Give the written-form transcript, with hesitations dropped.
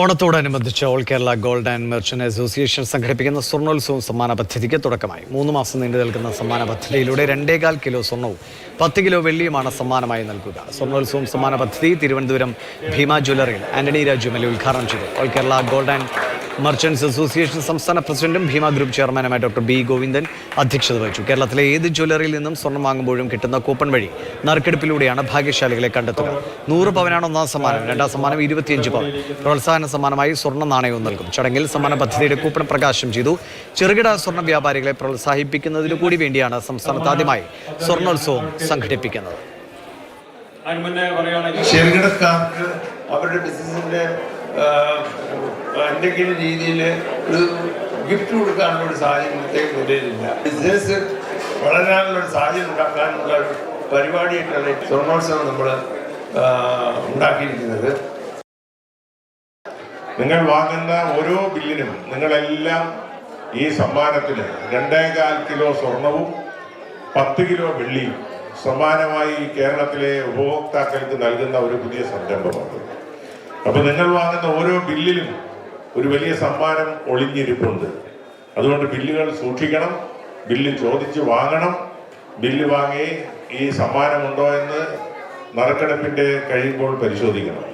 ഓണത്തോടനുബന്ധിച്ച് all Kerala gold and merchant association സംഘടിപ്പിക്കുന്ന സ്വർണ്ണോത്സവം സമ്മാന പദ്ധതിക്ക് തുടക്കമായി. 3 മാസം നീണ്ടു നിൽക്കുന്ന സമ്മാന പദ്ധതിയിലൂടെ 2.25 കിലോ സ്വർണ്ണവും 10 കിലോ വെള്ളിയുമാണ് സമ്മാനമായി നൽകുക. സ്വർണ്ണോത്സവം സമ്മാന പദ്ധതി തിരുവനന്തപുരം ഭീമ ജ്വല്ലറിയിൽ ആന്റണി രാജുമലി ഉദ്ഘാടനം ചെയ്തു. All Kerala gold and merchants association സംസ്ഥാന പ്രസിഡന്റും ഭീമ ഗ്രൂപ്പ് ചെയർമാനുമായ ഡോക്ടർ ബി ഗോവിന്ദൻ അധ്യക്ഷത വഹിച്ചു. കേരളത്തിലെ ഏത് ജ്വല്ലറിയിൽ നിന്നും സ്വർണ്ണം വാങ്ങുമ്പോഴും കിട്ടുന്ന കൂപ്പൺ വഴി നറുക്കെടുപ്പിലൂടെയാണ് ഭാഗ്യശാലികളെ കണ്ടെത്തുക. 100 പവനാണ് ഒന്നാം സമ്മാനം, രണ്ടാം സമ്മാനം 25 പവൻ. പ്രോത്സാഹന സമ്മാനമായി സ്വർണ്ണ നാണയവും നൽകും. ചടങ്ങിൽ സമ്മാന പദ്ധതിയുടെ കൂപ്പൺ പ്രകാശനം ചെയ്തു. ചെറുകിട സ്വർണ്ണ വ്യാപാരികളെ പ്രോത്സാഹിപ്പിക്കുന്നതിനു കൂടി വേണ്ടിയാണ് സംസ്ഥാനത്ത് ആദ്യമായി സ്വർണ്ണോത്സവം സംഘടിപ്പിക്കുന്നത്. ചെറുകിടക്കാർക്ക് അവരുടെ ബിസിനസിന്റെ എന്തെങ്കിലും രീതിയിൽ ഒരു ഗിഫ്റ്റ് കൊടുക്കാനുള്ള ഒരു സാഹചര്യം നിലയിലില്ല. ബിസിനസ് വളരാനുള്ള ഒരു സാഹചര്യം ഉണ്ടാക്കാനുള്ള ഒരു പരിപാടിയായിട്ടാണ് സ്വർണ്ണോത്സവം നമ്മൾ ഉണ്ടാക്കിയിരിക്കുന്നത്. നിങ്ങൾ വാങ്ങുന്ന ഓരോ ബില്ലിനും നിങ്ങളെല്ലാം ഈ സമ്മാനത്തിന് 2.25 കിലോ സ്വർണവും 10 കിലോ വെള്ളിയും സമ്മാനമായി കേരളത്തിലെ ഉപഭോക്താക്കൾക്ക് നൽകുന്ന ഒരു പുതിയ സംരംഭമാണ്. അപ്പോൾ നിങ്ങൾ വാങ്ങുന്ന ഓരോ ബില്ലിലും ഒരു വലിയ സമ്മാനം ഒളിഞ്ഞിരിപ്പുണ്ട്. അതുകൊണ്ട് ബില്ലുകൾ സൂക്ഷിക്കണം, ബില്ല് ചോദിച്ച് വാങ്ങണം. ബില്ല് വാങ്ങി ഈ സമ്മാനമുണ്ടോ എന്ന് നറുക്കെടുപ്പിൻ്റെ കഴിയുമ്പോൾ പരിശോധിക്കണം.